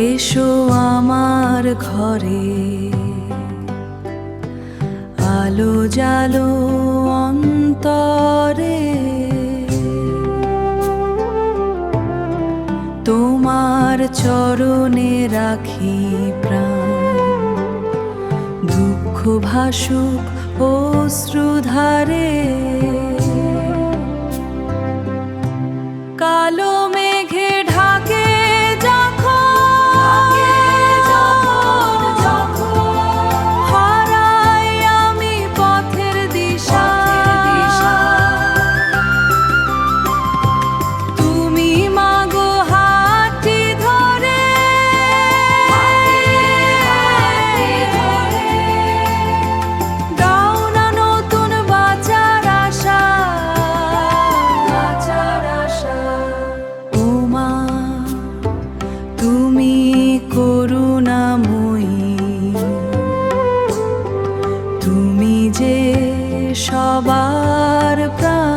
এসো আমার ঘরে, আলো জালো অন্তরে, তোমার চরণে রাখি প্রাণ। দুঃখ ভাসুক অশ্রুধারে, কালো মেঘে ঢাকে হারাই আমি পথের দিশা। তুমি মাগো হাতটি ধরে, দাও না নতুন বাঁচার আশা। ও মা, তুমি করুণাময়ী, তুমি যে সবার প্রাণ।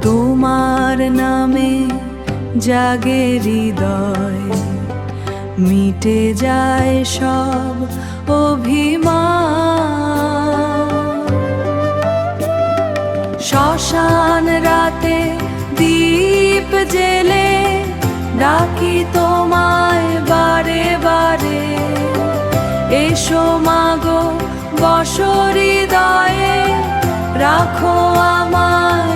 তোমার নামে জাগে হৃদয়, মিটে যায় সব অভিমান। শ্মশান রাতে দীপ জেলে ডাকি তোমায় বারে বারে। এসো মাগো বসো হৃদয়ে, রাখো আমায়